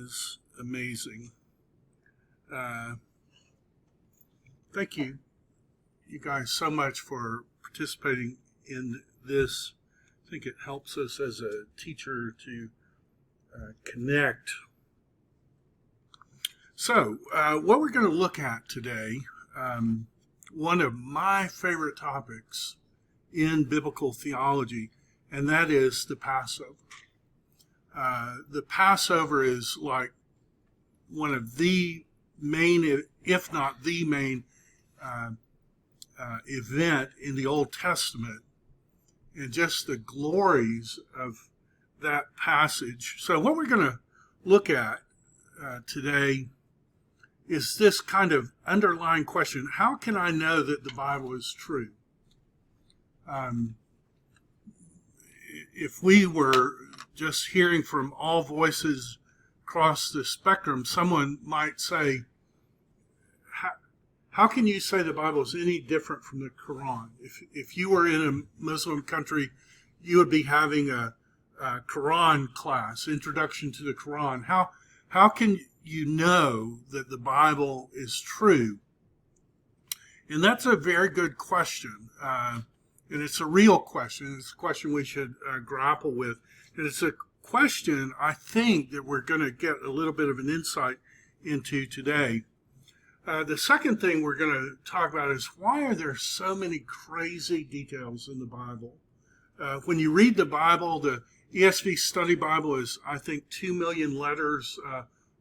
is amazing. Thank you guys so much for participating in this. I think it helps us as a teacher to connect. So, what we're going to look at today, one of my favorite topics in biblical theology, and that is the Passover. The Passover is like one of the main, if not the main, event in the Old Testament, and just the glories of that passage. So what we're going to look at today is this kind of underlying question: how can I know that the Bible is true? If we were just hearing from all voices across the spectrum, someone might say, how can you say the Bible is any different from the Quran? If you were in a Muslim country, you would be having a Quran class, introduction to the Quran. How can you know that the Bible is true? And that's a very good question. And it's a real question. It's a question we should grapple with. And it's a question, I think, that we're going to get a little bit of an insight into today. The second thing we're going to talk about is, why are there so many crazy details in the Bible? When you read the Bible, the ESV Study Bible is, I think, 2 million letters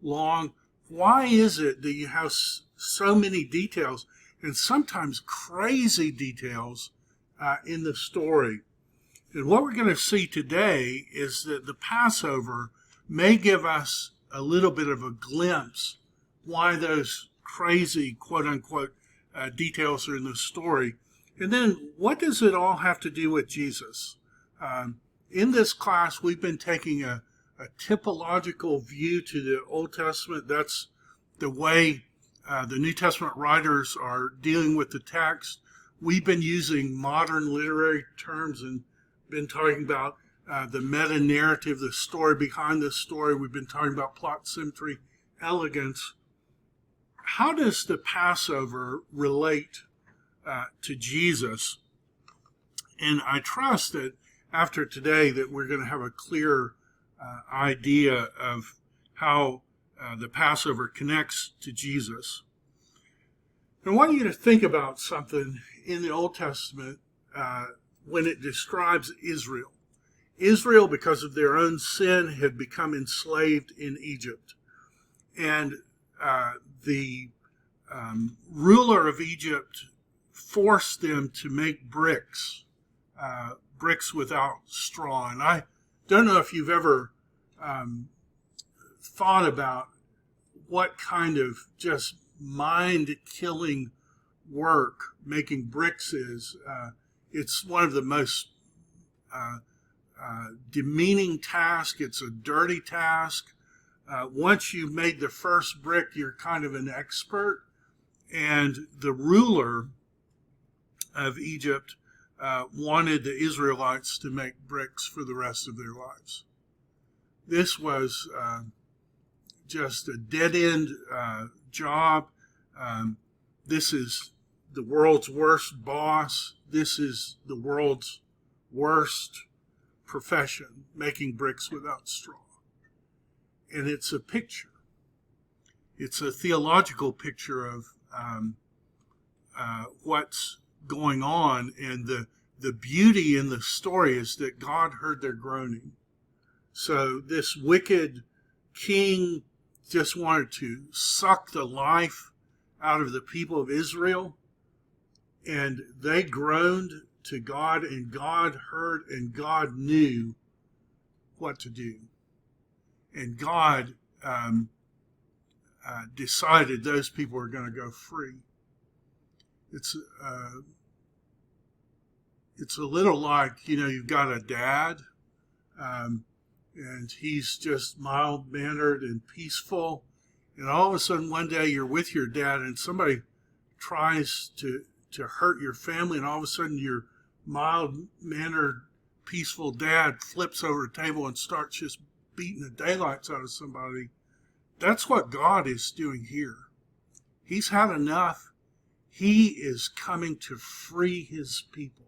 long. Why is it that you have so many details, and sometimes crazy details, in the story? And what we're going to see today is that the Passover may give us a little bit of a glimpse why those crazy, quote-unquote, details are in the story. And then, what does it all have to do with Jesus? In this class, we've been taking a typological view to the Old Testament. That's the way the New Testament writers are dealing with the text. We've been using modern literary terms and been talking about the meta-narrative, the story behind the story. We've been talking about plot, symmetry, elegance. How does the Passover relate to Jesus? And I trust that after today that we're going to have a clear idea of how the Passover connects to Jesus. And I want you to think about something in the Old Testament when it describes Israel. Israel, because of their own sin, had become enslaved in Egypt. And the ruler of Egypt forced them to make bricks without straw. And I don't know if you've ever thought about what kind of just mind-killing work making bricks is. It's one of the most demeaning tasks. It's a dirty task. Once you've made the first brick, you're kind of an expert. And the ruler of Egypt wanted the Israelites to make bricks for the rest of their lives. This was just a dead-end job. This is the world's worst boss. This is the world's worst profession, making bricks without straw. And it's a picture. It's a theological picture of what's going on. And the beauty in the story is that God heard their groaning. So this wicked king just wanted to suck the life out of the people of Israel. And they groaned to God, and God heard, and God knew what to do. And God decided those people are going to go free. It's a little like, you've got a dad, and he's just mild-mannered and peaceful. And all of a sudden, one day, you're with your dad, and somebody tries to hurt your family, and all of a sudden, your mild-mannered, peaceful dad flips over a table and starts just beating the daylights out of somebody. That's what God is doing here. He's had enough. He is coming to free his people.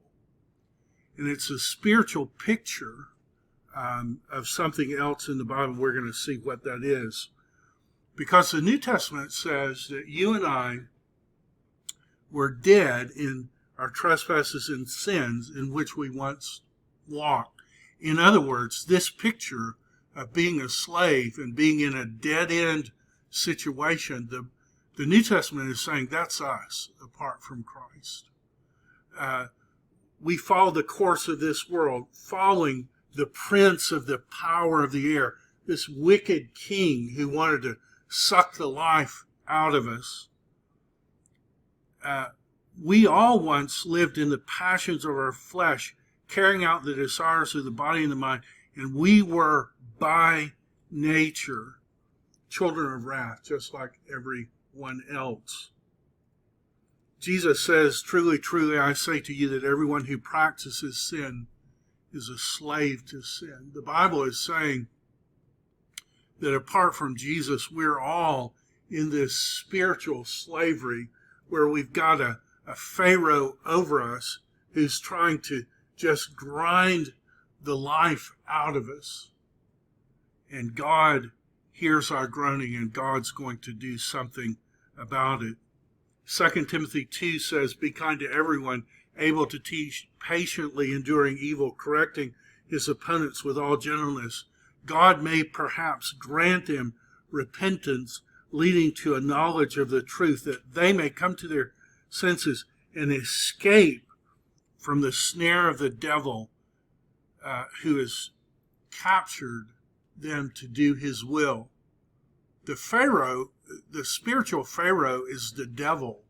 And it's a spiritual picture of something else in the Bible. We're going to see what that is. Because the New Testament says that you and I were dead in our trespasses and sins in which we once walked. In other words, this picture of being a slave and being in a dead-end situation, the New Testament is saying that's us apart from Christ. We follow the course of this world, following the prince of the power of the air, this wicked king who wanted to suck the life out of us. We all once lived in the passions of our flesh, carrying out the desires of the body and the mind, and we were by nature children of wrath, just like everyone else. Jesus says, truly, truly, I say to you that everyone who practices sin is a slave to sin. The Bible is saying that apart from Jesus, we're all in this spiritual slavery where we've got a Pharaoh over us who's trying to just grind the life out of us. And God hears our groaning, and God's going to do something about it. 2 Timothy 2 says, be kind to everyone, able to teach, patiently enduring evil, correcting his opponents with all gentleness. God may perhaps grant them repentance, leading to a knowledge of the truth, that they may come to their senses and escape from the snare of the devil, who has captured them to do his will. The Pharaoh, the spiritual Pharaoh, is the devil,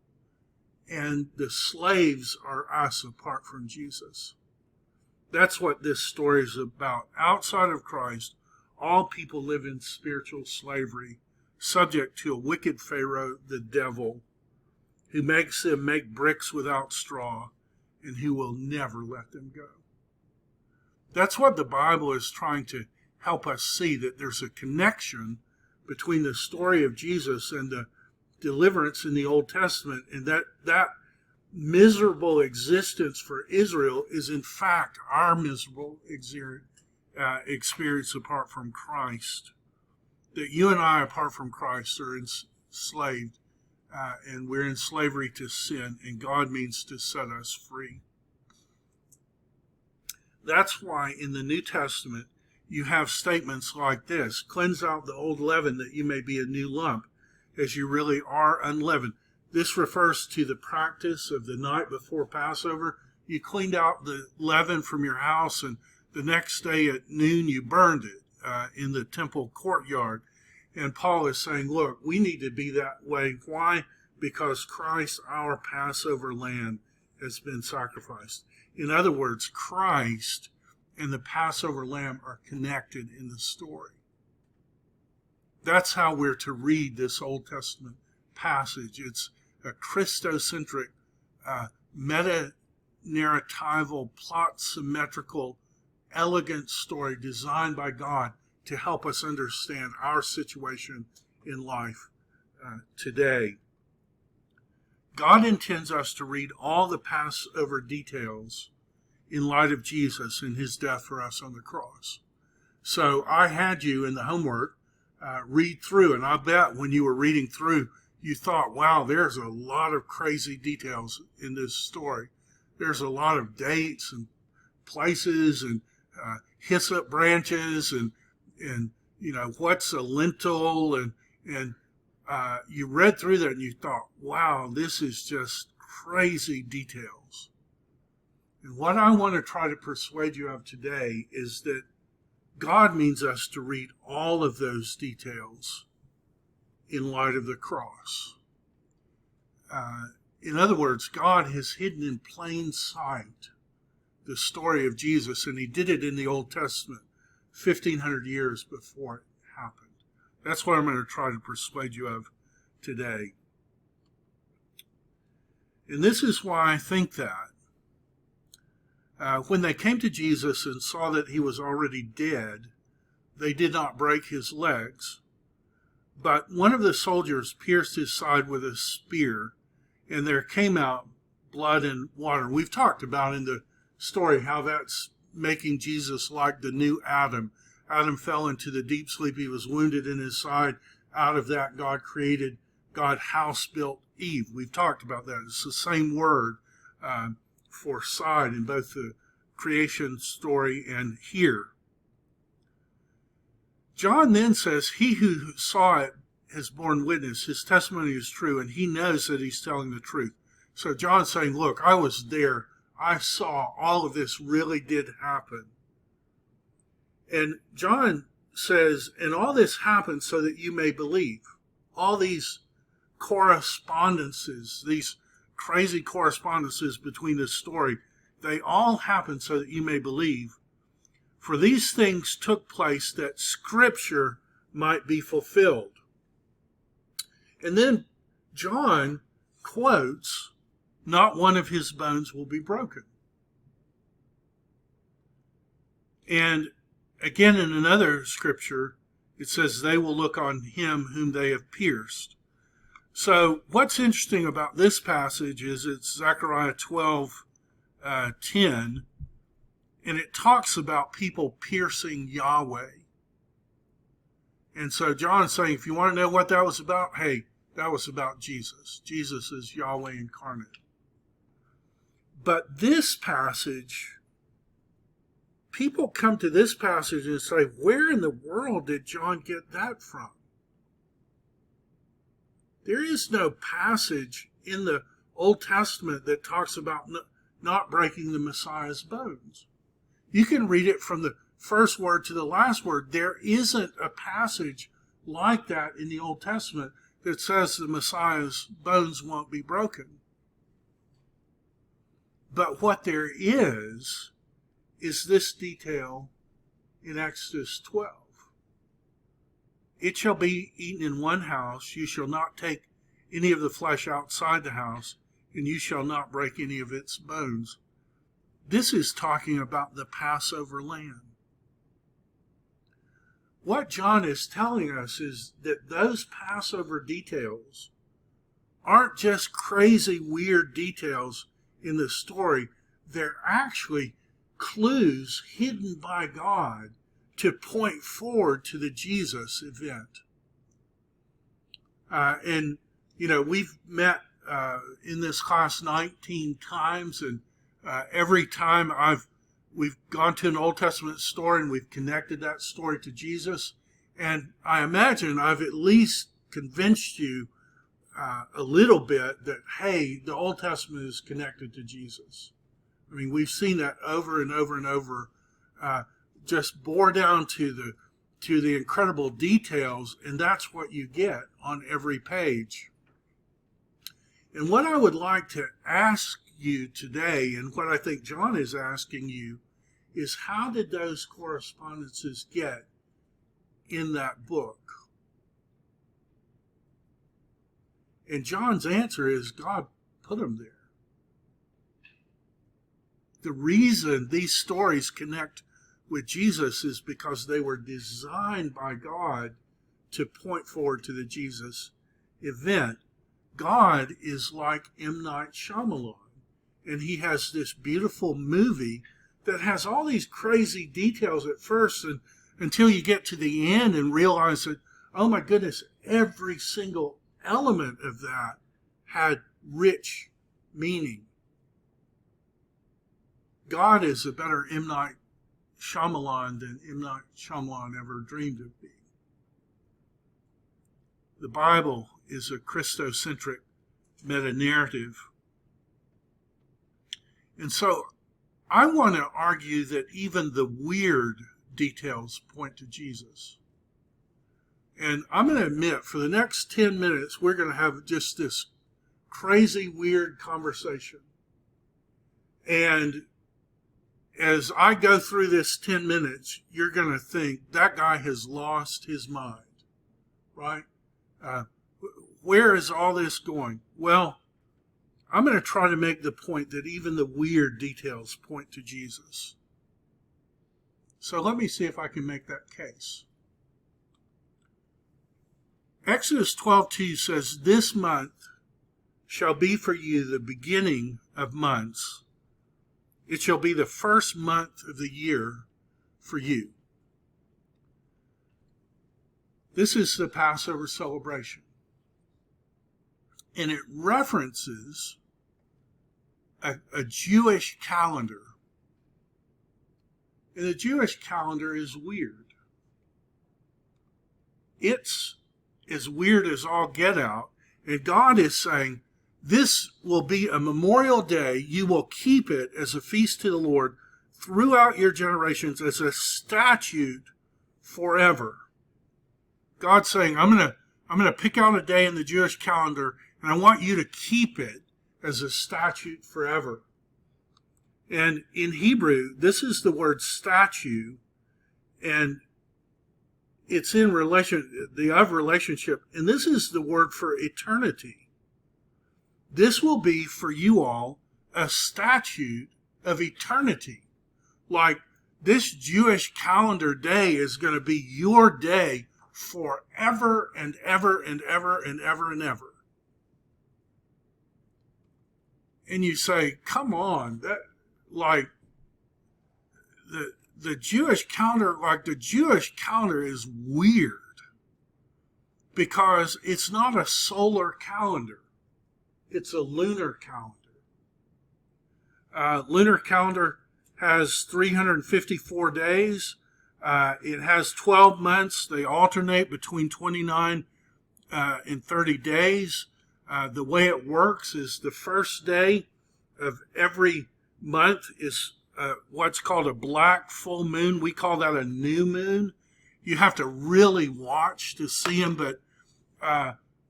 and the slaves are us apart from Jesus. That's what this story is about. Outside of Christ, all people live in spiritual slavery, subject to a wicked Pharaoh, the devil, who makes them make bricks without straw, and who will never let them go. That's what the Bible is trying to help us see, that there's a connection between the story of Jesus and the deliverance in the Old Testament, and that miserable existence for Israel is in fact our miserable experience apart from Christ. That you and I, apart from Christ, are enslaved, and we're in slavery to sin, and God means to set us free. That's why in the New Testament you have statements like this: cleanse out the old leaven that you may be a new lump, as you really are unleavened. This refers to the practice of the night before Passover. You cleaned out the leaven from your house, and the next day at noon you burned it in the temple courtyard. And Paul is saying, look, we need to be that way. Why? Because Christ, our Passover lamb, has been sacrificed. In other words, Christ and the Passover lamb are connected in the story. That's how we're to read this Old Testament passage. It's a Christocentric, meta-narratival, plot-symmetrical, elegant story designed by God to help us understand our situation in life today. God intends us to read all the Passover details in light of Jesus and his death for us on the cross. So I had you in the homework read through, and I bet when you were reading through, you thought, wow, there's a lot of crazy details in this story. There's a lot of dates and places and hyssop branches and you know, what's a lentil, and you read through that and you thought, wow, this is just crazy details. And what I want to try to persuade you of today is that God means us to read all of those details in light of the cross. In other words, God has hidden in plain sight the story of Jesus, and he did it in the Old Testament 1,500 years before it happened. That's what I'm going to try to persuade you of today. And this is why I think that when they came to Jesus and saw that he was already dead, they did not break his legs, But one of the soldiers pierced his side with a spear, and there came out blood and water. We've talked about in the story how that's making Jesus like the new Adam. Adam fell into the deep sleep. He was wounded in his side. Out of that, God house built Eve. We've talked about that. It's the same word for side in both the creation story and here. John then says, he who saw it has borne witness. His testimony is true, and he knows that he's telling the truth. So John's saying, look, I was there. I saw all of this really did happen. And John says, and all this happened so that you may believe. All these correspondences, these crazy correspondences between the story, they all happen so that you may believe. For these things took place that Scripture might be fulfilled. And then John quotes, not one of his bones will be broken. And again in another scripture, it says they will look on him whom they have pierced. So what's interesting about this passage is it's Zechariah 12:10, and it talks about people piercing Yahweh. And so John's saying, if you want to know what that was about, hey, that was about Jesus. Jesus is Yahweh incarnate. But this passage, people come to this passage and say, where in the world did John get that from? There is no passage in the Old Testament that talks about not breaking the Messiah's bones. You can read it from the first word to the last word. There isn't a passage like that in the Old Testament that says the Messiah's bones won't be broken. But what there is this detail in Exodus 12. It shall be eaten in one house. You shall not take any of the flesh outside the house, and you shall not break any of its bones. This is talking about the Passover lamb. What John is telling us is that those Passover details aren't just crazy, weird details in the story. They're actually clues hidden by God to point forward to the Jesus event. And, you know, we've met in this class 19 times, and every time we've gone to an Old Testament story and we've connected that story to Jesus. And I imagine I've at least convinced you a little bit that, hey, the Old Testament is connected to Jesus. I mean, we've seen that over and over and over, just bore down to the incredible details, and that's what you get on every page. And what I would like to ask you today, and what I think John is asking you, is how did those correspondences get in that book? And John's answer is God put them there. The reason these stories connect with Jesus is because they were designed by God to point forward to the Jesus event. God is like M. Night Shyamalan, and he has this beautiful movie that has all these crazy details at first, and until you get to the end and realize that, oh my goodness, every single element of that had rich meaning. God is a better M. Night Shyamalan than M. Night Shyamalan ever dreamed of being. The Bible is a Christocentric meta-narrative. And so I want to argue that even the weird details point to Jesus. And I'm going to admit, for the next 10 minutes, we're going to have just this crazy, weird conversation. And as I go through this 10 minutes, you're going to think, that guy has lost his mind, right? Where is all this going? Well, I'm going to try to make the point that even the weird details point to Jesus. So let me see if I can make that case. Exodus 12:2 says, "This month shall be for you the beginning of months. It shall be the first month of the year for you." This is the Passover celebration. And it references a Jewish calendar. And the Jewish calendar is weird. It's as weird as all get out. And God is saying, this will be a memorial day. You will keep it as a feast to the Lord throughout your generations as a statute forever. God's saying, I'm going to pick out a day in the Jewish calendar, and I want you to keep it as a statute forever. And in Hebrew, this is the word statue, and it's in the of relationship, and this is the word for eternity. This will be for you all a statute of eternity. Like this Jewish calendar day is going to be your day forever and ever and ever and ever and ever. And you say, come on, that like the Jewish calendar, is weird because it's not a solar calendar. It's a lunar calendar. Lunar calendar has 354 days. It has 12 months. They alternate between 29 and 30 days. The way it works is the first day of every month is what's called a black full moon. We call that a new moon. You have to really watch to see them, but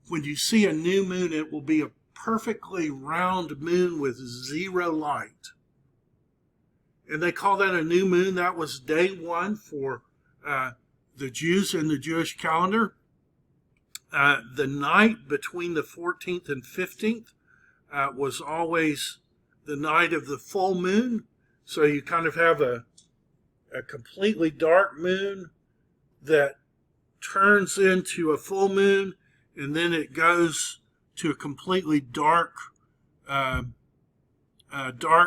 when you see a new moon, it will be a perfectly round moon with zero light. And they call that a new moon. That was day one for the Jews in the Jewish calendar. The night between the 14th and 15th was always the night of the full moon. So you kind of have a completely dark moon that turns into a full moon, and then it goes to a completely dark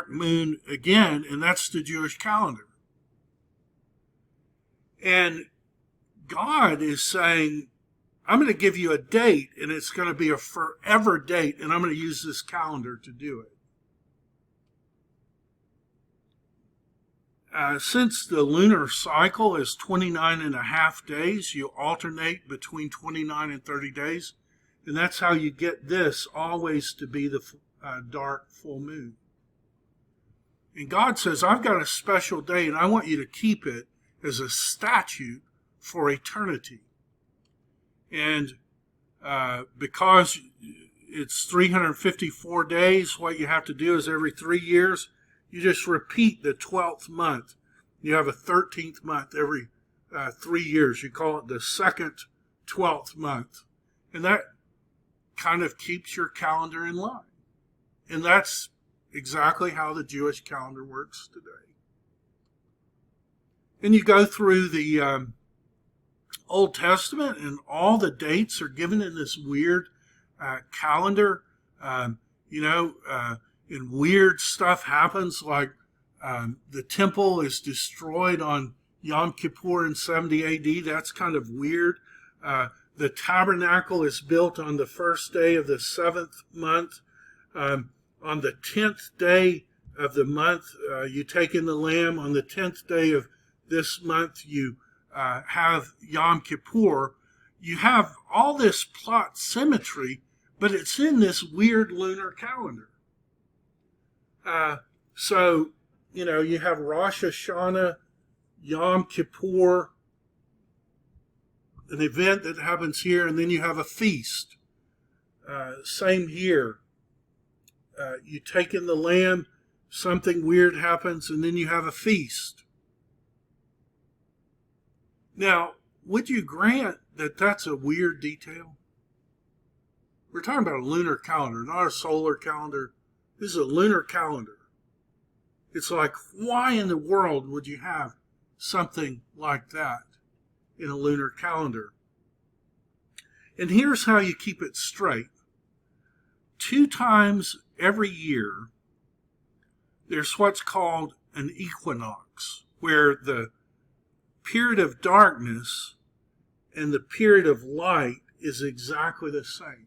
moon again, and that's the Jewish calendar. And God is saying, I'm going to give you a date, and it's going to be a forever date, and I'm going to use this calendar to do it. Since the lunar cycle is 29 and a half days, you alternate between 29 and 30 days, and that's how you get this always to be the dark full moon. And God says, I've got a special day, and I want you to keep it as a statute for eternity. And because it's 354 days, what you have to do is every 3 years, you just repeat the 12th month. You have a 13th month every 3 years. You call it the second 12th month. And that kind of keeps your calendar in line. And that's exactly how the Jewish calendar works today. And you go through the Old Testament, and all the dates are given in this weird calendar. And weird stuff happens, like the temple is destroyed on Yom Kippur in 70 AD. That's kind of weird. The tabernacle is built on the first day of the 7th month. On the 10th day of the month, you take in the lamb. On the 10th day of this month, you have Yom Kippur. You have all this plot symmetry, but it's in this weird lunar calendar. So, you have Rosh Hashanah, Yom Kippur, an event that happens here, and then you have a feast. Same here. You take in the lamb, something weird happens, and then you have a feast. Now, would you grant that that's a weird detail? We're talking about a lunar calendar, not a solar calendar. This is a lunar calendar. It's like, why in the world would you have something like that in a lunar calendar? And here's how you keep it straight. 2 times every year, there's what's called an equinox, where the period of darkness and the period of light is exactly the same.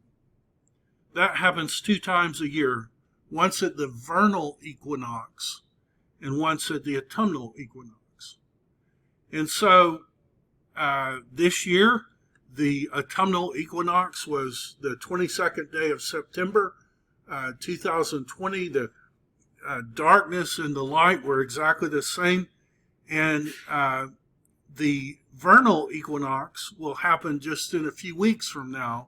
That happens 2 times a year, once at the vernal equinox and once at the autumnal equinox. And so this year, the autumnal equinox was the 22nd day of September 2020. The darkness and the light were exactly the same. And the vernal equinox will happen just in a few weeks from now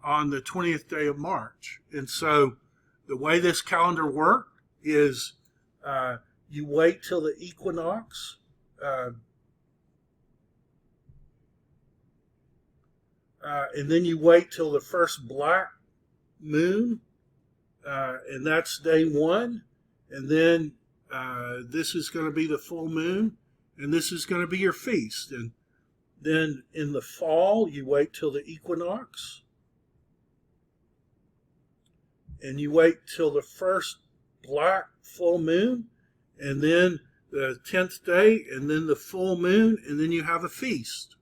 on the 20th day of March. And so the way this calendar works is you wait till the equinox. And then you wait till the first black moon, and that's day 1. And then this is going to be the full moon, and this is going to be your feast. And then in the fall, you wait till the equinox, and you wait till the first black full moon, and then the 10th day, and then the full moon, and then you have a feast.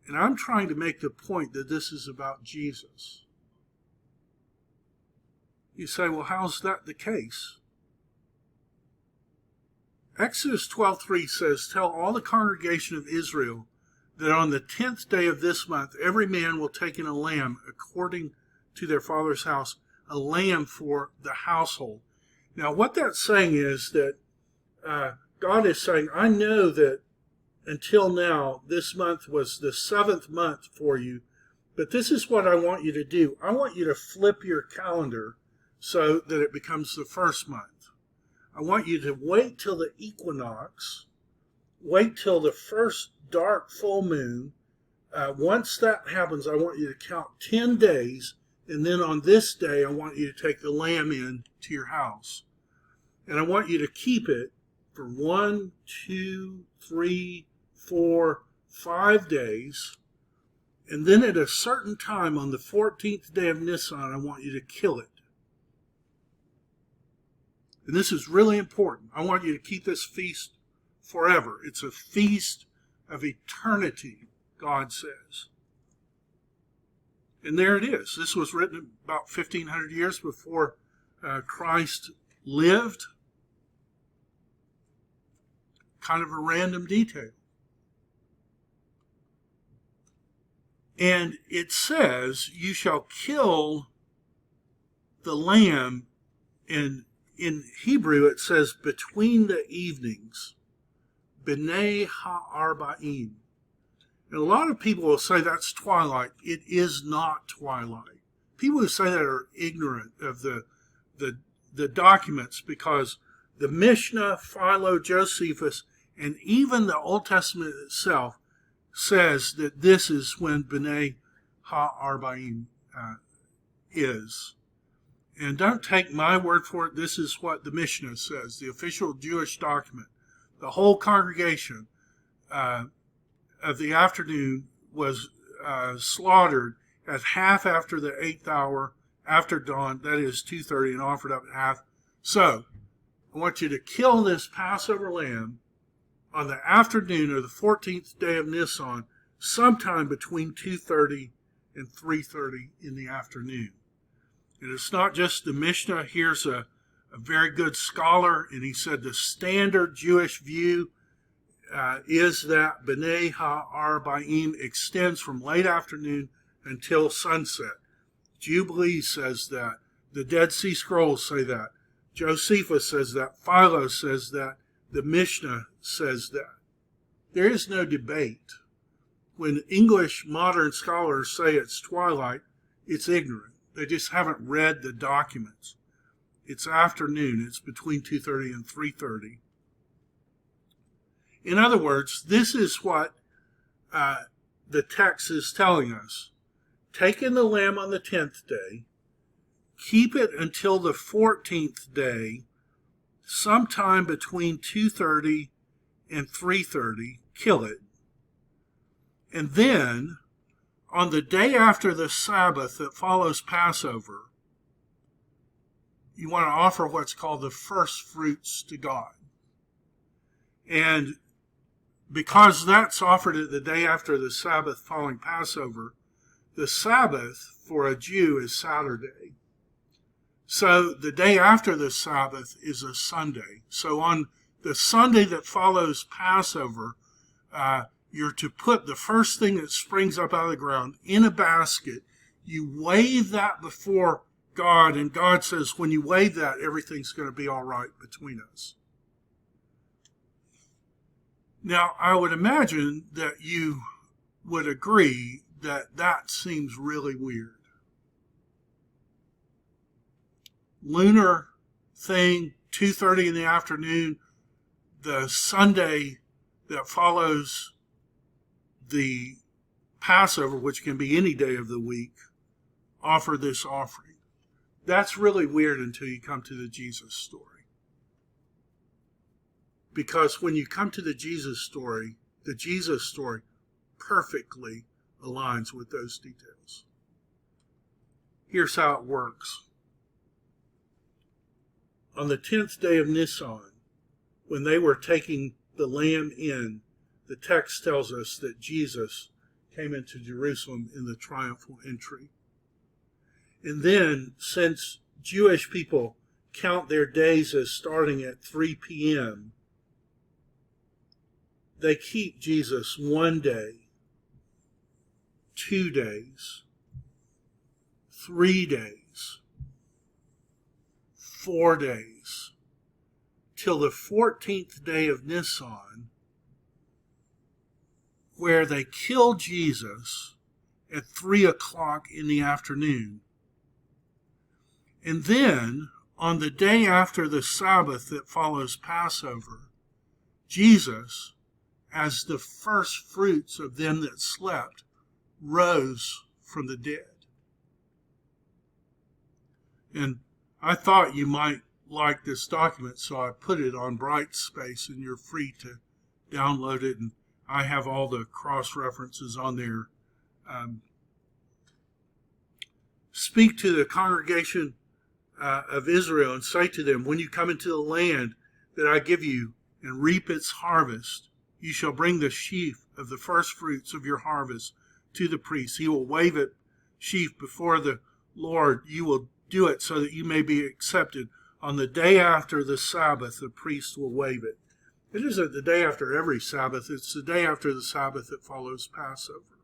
And I'm trying to make the point that this is about Jesus. You say, well, how's that the case? Exodus 12:3 says, "Tell all the congregation of Israel that on the 10th day of this month, every man will take in a lamb according to their father's house, a lamb for the household." Now, what that's saying is that God is saying, I know that until now, this month was the 7th month for you, but this is what I want you to do. I want you to flip your calendar so that it becomes the 1st month. I want you to wait till the equinox, wait till the first dark full moon. Once that happens, I want you to count 10 days, and then on this day, I want you to take the lamb in to your house. And I want you to keep it for 1, 2, 3, 4, 5 days, and then at a certain time on the 14th day of Nisan, I want you to kill it. And this is really important. I want you to keep this feast forever. It's a feast of eternity, God says. And there it is. This was written about 1,500 years before Christ lived. Kind of a random detail. And it says, you shall kill the lamb. In Hebrew, it says, between the evenings. B'nai ha'arba'im. And a lot of people will say that's twilight. It is not twilight. People who say that are ignorant of the documents, because the Mishnah, Philo, Josephus, and even the Old Testament itself says that this is when B'nai ha'arba'im is. And don't take my word for it. This is what the Mishnah says, the official Jewish document. The whole congregation of the afternoon was slaughtered at half after the 8th hour, after dawn, that is 2:30, and offered up at half. So, I want you to kill this Passover lamb on the afternoon of the 14th day of Nisan, sometime between 2:30 and 3:30 in the afternoon. And it's not just the Mishnah. Here's a very good scholar, and he said the standard Jewish view is that B'nai ha'arba'im extends from late afternoon until sunset. Jubilee says that. The Dead Sea Scrolls say that. Josephus says that. Philo says that. The Mishnah says that. There is no debate. When English modern scholars say it's twilight, it's ignorant. They just haven't read the documents. It's afternoon. It's between 2:30 and 3:30. In other words, this is what the text is telling us. Take in the lamb on the 10th day. Keep it until the 14th day, sometime between 2:30 and 3:30. Kill it. And then, on the day after the Sabbath that follows Passover, you want to offer what's called the first fruits to God. And because that's offered at the day after the Sabbath following Passover, the Sabbath for a Jew is Saturday. So the day after the Sabbath is a Sunday. So on the Sunday that follows Passover, you're to put the first thing that springs up out of the ground in a basket. You wave that before God, and God says, when you wave that, everything's going to be all right between us. Now, I would imagine that you would agree that that seems really weird. Lunar thing, 2:30 in the afternoon, the Sunday that follows the Passover, which can be any day of the week, offer this offering. That's really weird until you come to the Jesus story. Because when you come to the Jesus story perfectly aligns with those details. Here's how it works. On the 10th day of Nisan, when they were taking the lamb in, the text tells us that Jesus came into Jerusalem in the triumphal entry. And then, since Jewish people count their days as starting at 3 p.m., they keep Jesus 1 day, 2 days, 3 days, 4 days, till the 14th day of Nisan, where they kill Jesus at 3 o'clock in the afternoon. And then, on the day after the Sabbath that follows Passover, Jesus, as the first fruits of them that slept, rose from the dead. And I thought you might like this document, so I put it on Brightspace, and you're free to download it, and I have all the cross-references on there. Speak to the congregation of Israel and say to them, when you come into the land that I give you and reap its harvest, you shall bring the sheaf of the first fruits of your harvest to the priest. He will wave it, sheaf, before the Lord. You will do it so that you may be accepted. On the day after the Sabbath, the priest will wave it. It isn't the day after every Sabbath. It's the day after the Sabbath that follows Passover.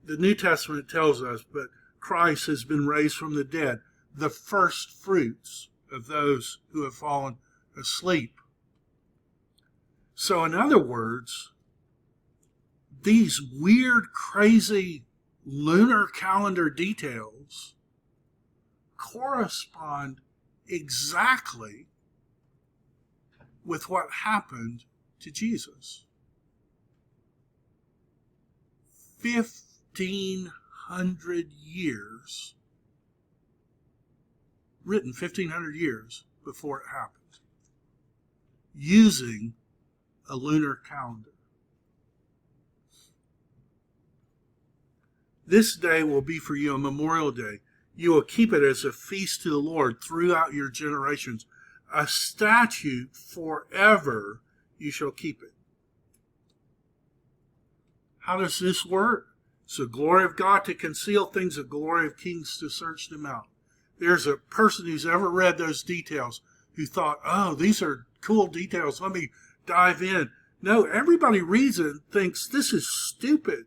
The New Testament tells us, but Christ has been raised from the dead, the first fruits of those who have fallen asleep. So in other words, these weird, crazy lunar calendar details correspond exactly with what happened to Jesus. 1,500 years, written 1,500 years before it happened, using a lunar calendar. This day will be for you a memorial day. You will keep it as a feast to the Lord throughout your generations. A statute forever you shall keep it. How does this work? It's the glory of God to conceal things, the glory of kings to search them out. There's a person who's ever read those details who thought, oh, these are cool details. Let me dive in. No, everybody reads it and thinks this is stupid.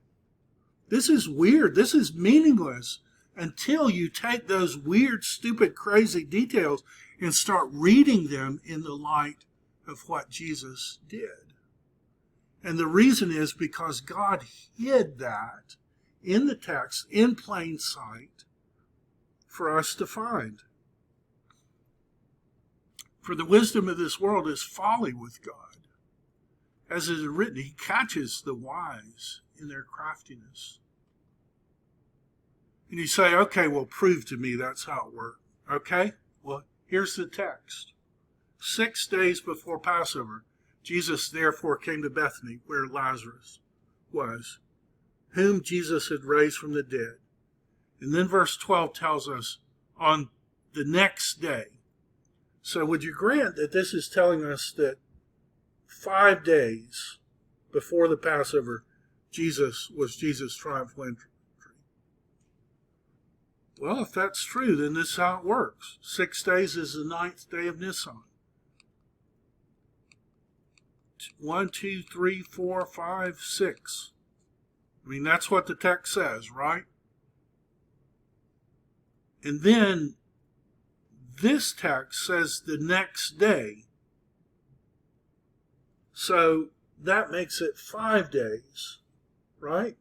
This is weird. This is meaningless, until you take those weird, stupid, crazy details and start reading them in the light of what Jesus did. And the reason is because God hid that in the text, in plain sight, for us to find. For the wisdom of this world is folly with God. As it is written, he catches the wise in their craftiness. And you say, okay, well, prove to me that's how it worked. Okay, well, here's the text. 6 days before Passover, Jesus therefore came to Bethany, where Lazarus was, whom Jesus had raised from the dead. And then verse 12 tells us on the next day. So would you grant that this is telling us that 5 days before the Passover, Jesus' triumphal entry? Well, if that's true, then this is how it works. 6 days is the 9th day of Nisan. 1, 2, 3, 4, 5, 6. I mean, that's what the text says, right? And then this text says the next day. So that makes it 5 days, right?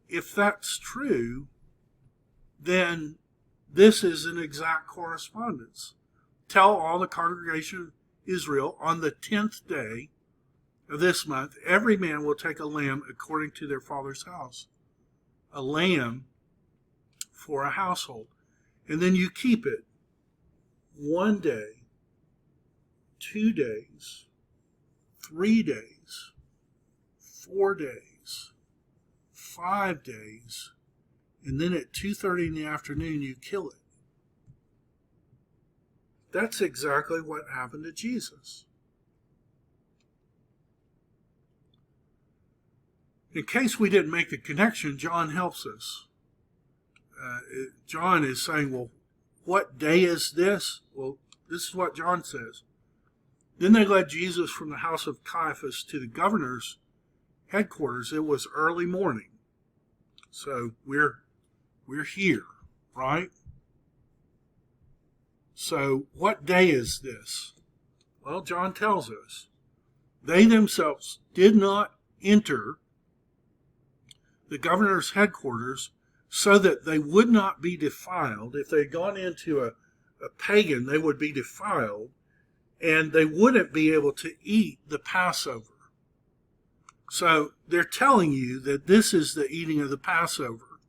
If that's true, then this is an exact correspondence. Tell all the congregation of Israel on the 10th day of this month, every man will take a lamb according to their father's house. A lamb for a household. And then you keep it 1 day, 2 days, 3 days, 4 days, 5 days, and then at 2:30 in the afternoon you kill it. That's exactly what happened to Jesus. In case we didn't make the connection, John helps us. John is saying, well, what day is this? Well, this is what John says. Then they led Jesus from the house of Caiaphas to the governor's headquarters. It was early morning. So we're here, right? So what day is this? Well, John tells us. They themselves did not enter the governor's headquarters so that they would not be defiled. If they had gone into a pagan, they would be defiled, and they wouldn't be able to eat the Passover. So they're telling you that this is the eating of the Passover.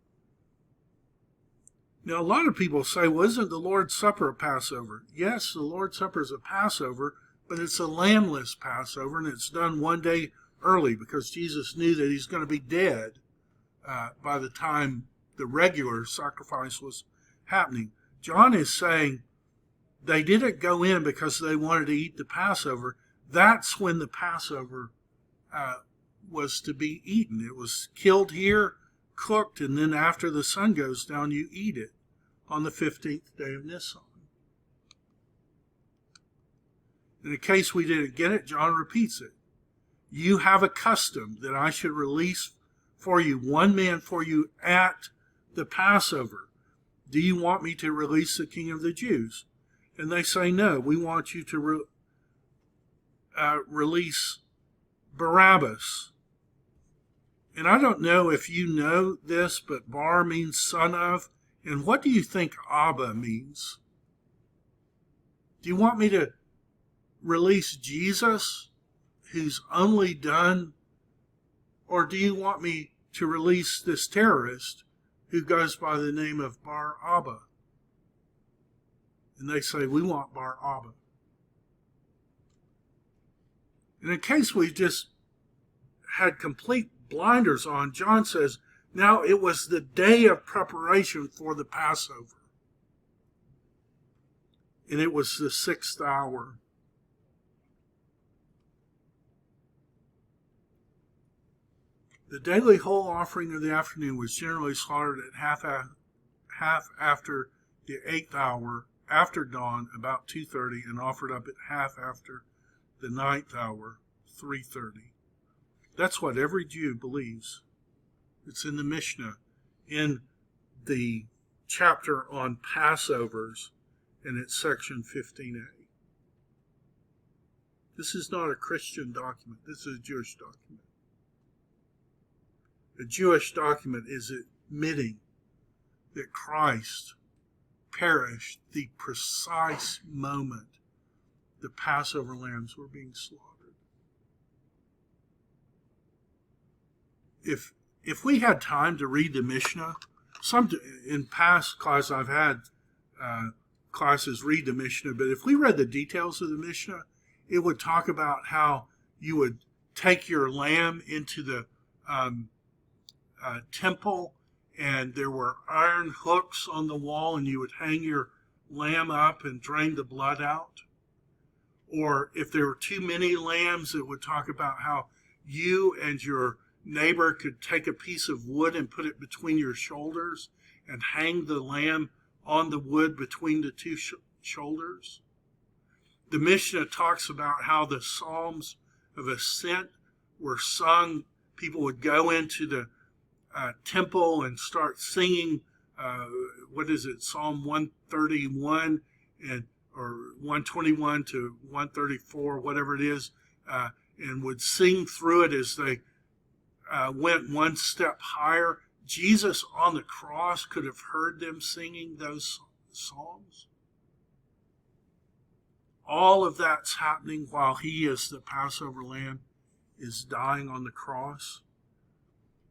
Now, a lot of people say, well, isn't the Lord's Supper a Passover? Yes, the Lord's Supper is a Passover, but it's a lambless Passover, and it's done 1 day early because Jesus knew that he's going to be dead by the time the regular sacrifice was happening. John is saying they didn't go in because they wanted to eat the Passover. That's when the Passover was to be eaten. It was killed here, cooked, and then after the sun goes down, you eat it on the 15th day of Nisan. In the case we didn't get it, John repeats it. You have a custom that I should release for you, one man for you at the Passover. Do you want me to release the King of the Jews? And they say, no, we want you to release Barabbas. And I don't know if you know this, but Bar means son of. And what do you think Abba means? Do you want me to release Jesus, who's only done, or do you want me to release this terrorist who goes by the name of Bar Abba? And they say, we want Bar Abba. And in case we just had complete blinders on, John says, now it was the day of preparation for the Passover. And it was the 6th hour. The daily whole offering of the afternoon was generally slaughtered at half after the 8th hour, after dawn, about 2:30, and offered up at half after the 9th hour, 3:30. That's what every Jew believes. It's in the Mishnah, in the chapter on Passovers, and it's section 15a. This is not a Christian document. This is a Jewish document. A Jewish document is admitting that Christ perished the precise moment the Passover lambs were being slaughtered. If we had time to read the Mishnah, in past classes I've had classes read the Mishnah, but if we read the details of the Mishnah, it would talk about how you would take your lamb into the temple, and there were iron hooks on the wall, and you would hang your lamb up and drain the blood out. Or if there were too many lambs, it would talk about how you and your neighbor could take a piece of wood and put it between your shoulders and hang the lamb on the wood between the two shoulders. The Mishnah talks about how the Psalms of Ascent were sung. People would go into the temple and start singing, Psalm 131 or 121 to 134, whatever it is, and would sing through it as they went one step higher. Jesus on the cross could have heard them singing those psalms. All of that's happening while he, as the Passover lamb, is dying on the cross.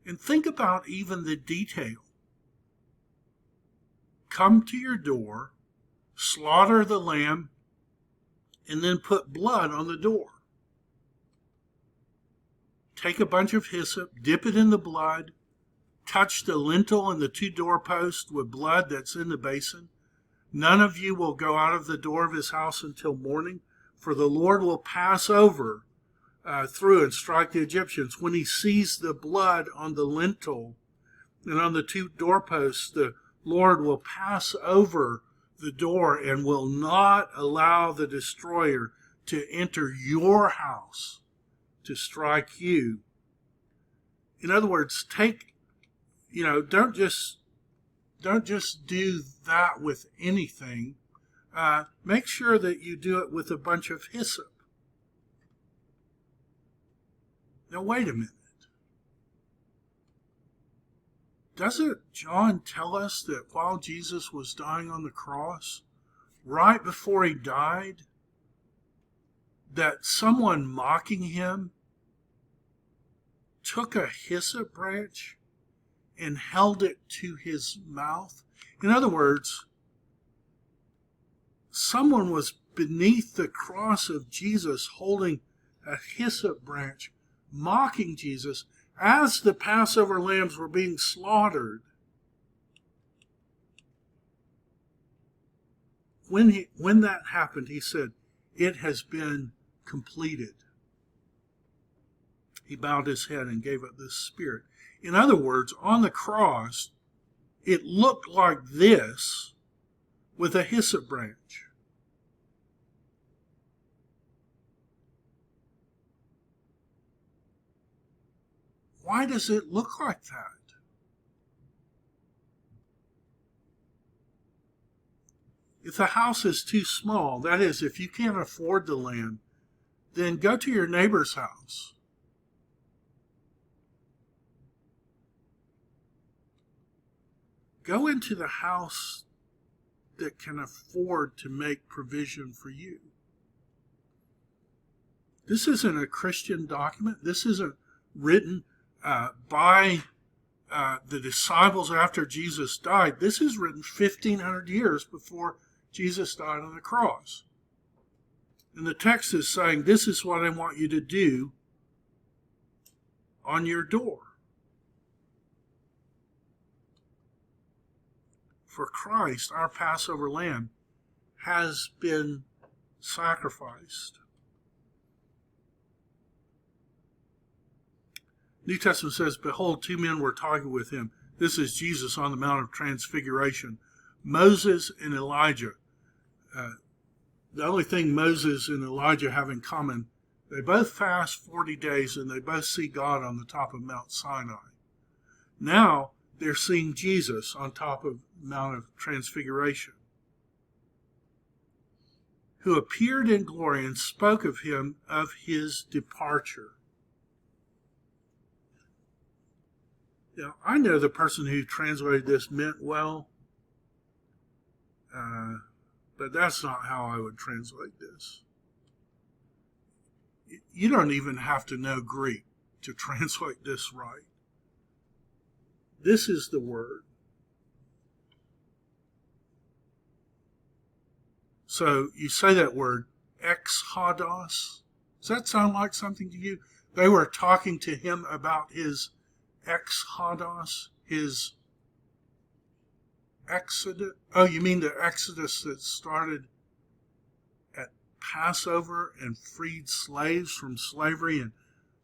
And think about even the detail. Come to your door, slaughter the lamb, and then put blood on the door. Take a bunch of hyssop, dip it in the blood, touch the lintel and the two doorposts with blood that's in the basin. None of you will go out of the door of his house until morning, for the Lord will pass over through and strike the Egyptians. When he sees the blood on the lintel and on the two doorposts, the Lord will pass over the door and will not allow the destroyer to enter your house to strike you. In other words, don't just do that with anything. Make sure that you do it with a bunch of hyssop. Now, wait a minute. Doesn't John tell us that while Jesus was dying on the cross, right before he died, that someone mocking him took a hyssop branch and held it to his mouth? In other words, someone was beneath the cross of Jesus holding a hyssop branch, mocking Jesus as the Passover lambs were being slaughtered. When that happened, he said, "It has been completed." He bowed his head and gave up the spirit. In other words, on the cross, it looked like this with a hyssop branch. Why does it look like that? If the house is too small, that is, if you can't afford the lamb, then go to your neighbor's house. Go into the house that can afford to make provision for you. This isn't a Christian document. This isn't written by the disciples after Jesus died. This is written 1,500 years before Jesus died on the cross. And the text is saying, this is what I want you to do on your door. For Christ, our Passover lamb, has been sacrificed. New Testament says, "Behold, two men were talking with him." This is Jesus on the Mount of Transfiguration. Moses and Elijah. The only thing Moses and Elijah have in common, they both fast 40 days and they both see God on the top of Mount Sinai. Now they're seeing Jesus on top of Mount of Transfiguration, who appeared in glory and spoke of him of his departure. Now, I know the person who translated this meant well, but that's not how I would translate this. You don't even have to know Greek to translate this right. This is the word. So you say that word, exodos. Does that sound like something to you? They were talking to him about his exodos, his exodus. Oh, you mean the exodus that started at Passover and freed slaves from slavery and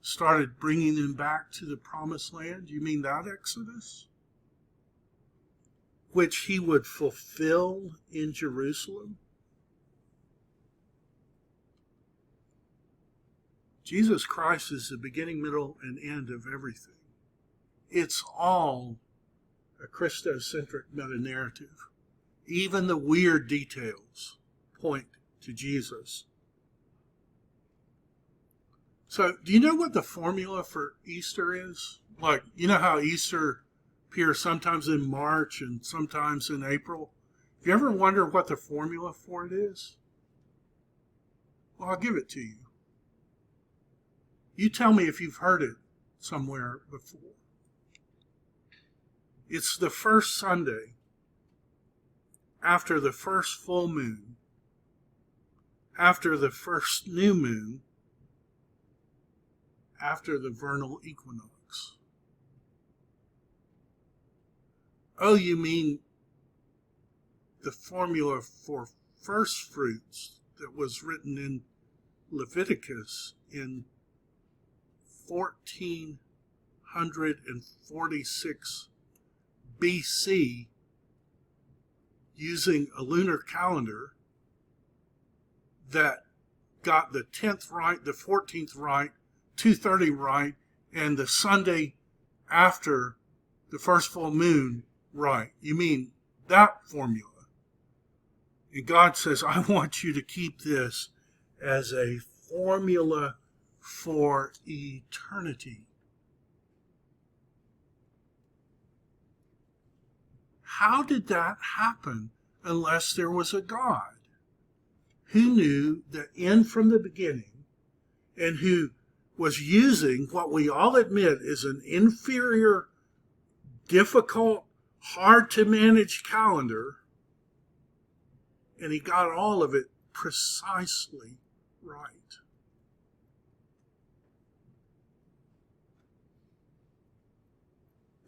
started bringing them back to the promised land? You mean that exodus? Which he would fulfill in Jerusalem? Jesus Christ is the beginning, middle, and end of everything. It's all a Christocentric meta-narrative. Even the weird details point to Jesus. So, do you know what the formula for Easter is? Like, you know how Easter appears sometimes in March and sometimes in April? If you ever wonder what the formula for it is, well, I'll give it to you. You tell me if you've heard it somewhere before. It's the first Sunday after the first full moon, after the first new moon, after the vernal equinox. Oh, you mean the formula for first fruits that was written in Leviticus in 1446 BC, using a lunar calendar that got the 10th right, the 14th right, 2:30 right, and the Sunday after the first full moon right. You mean that formula? And God says, I want you to keep this as a formula for eternity. How did that happen unless there was a God who knew the end from the beginning and who was using what we all admit is an inferior, difficult, hard to manage calendar, and he got all of it precisely right.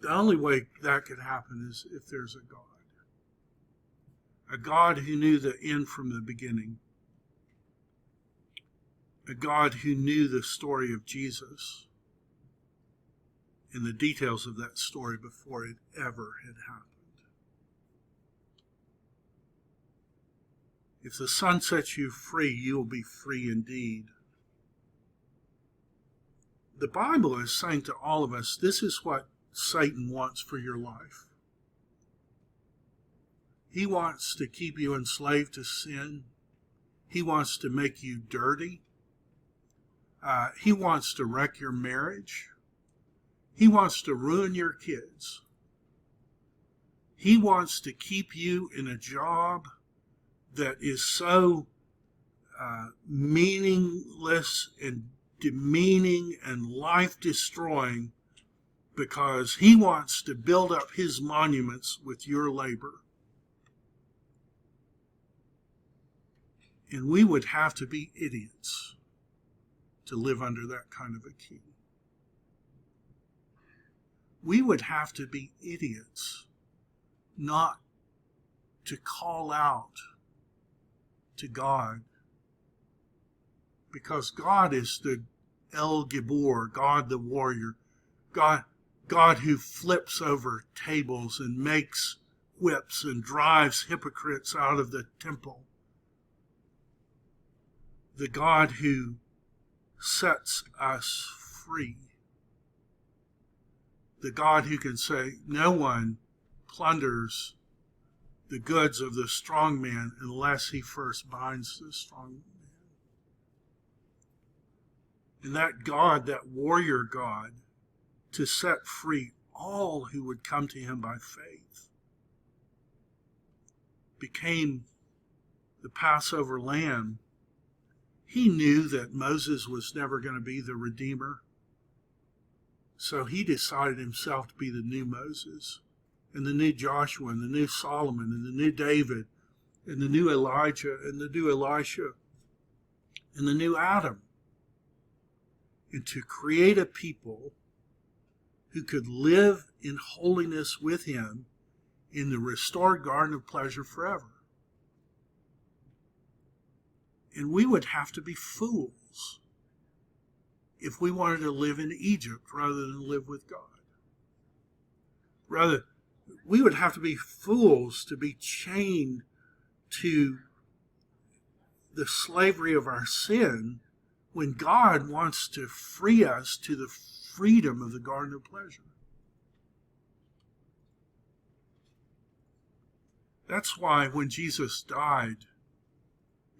The only way that could happen is if there's a God. A God who knew the end from the beginning. A God who knew the story of Jesus and the details of that story before it ever had happened. If the Son sets you free, you will be free indeed. The Bible is saying to all of us, this is what Satan wants for your life. He wants to keep you enslaved to sin. He wants to make you dirty. He wants to wreck your marriage. He wants to ruin your kids. He wants to keep you in a job that is so meaningless and demeaning and life-destroying, because he wants to build up his monuments with your labor. And we would have to be idiots to live under that kind of a king. We would have to be idiots not to call out to God, because God is the El Gibor, God the warrior, God who flips over tables and makes whips and drives hypocrites out of the temple. The God who sets us free. The God who can say, no one plunders the goods of the strong man unless he first binds the strong man. And that God, that warrior God, to set free all who would come to him by faith, became the Passover lamb. He knew that Moses was never going to be the Redeemer. So he decided himself to be the new Moses, and the new Joshua, and the new Solomon, and the new David, and the new Elijah, and the new Elisha. in the new Adam, and to create a people who could live in holiness with him in the restored garden of pleasure forever. And we would have to be fools if we wanted to live in Egypt rather than live with God. Rather, we would have to be fools to be chained to the slavery of our sin when God wants to free us to the freedom of the garden of pleasure. That's why when Jesus died,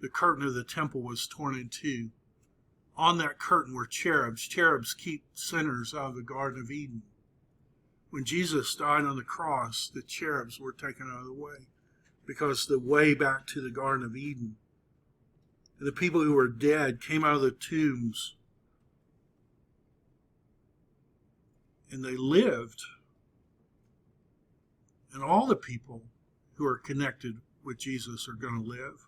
the curtain of the temple was torn in two. On that curtain were cherubs. Cherubs keep sinners out of the Garden of Eden. When Jesus died on the cross, the cherubs were taken out of the way, because the way back to the Garden of Eden, the people who were dead came out of the tombs and they lived. And all the people who are connected with Jesus are going to live.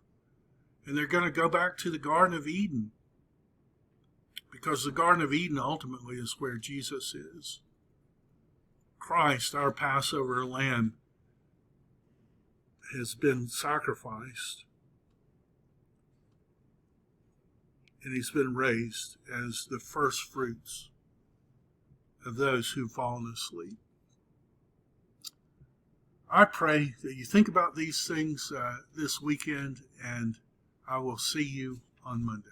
And they're going to go back to the Garden of Eden, because the Garden of Eden ultimately is where Jesus is. Christ, our Passover lamb, has been sacrificed, and he's been raised as the first fruits of those who've fallen asleep. I pray that you think about these things this weekend, and I will see you on Monday.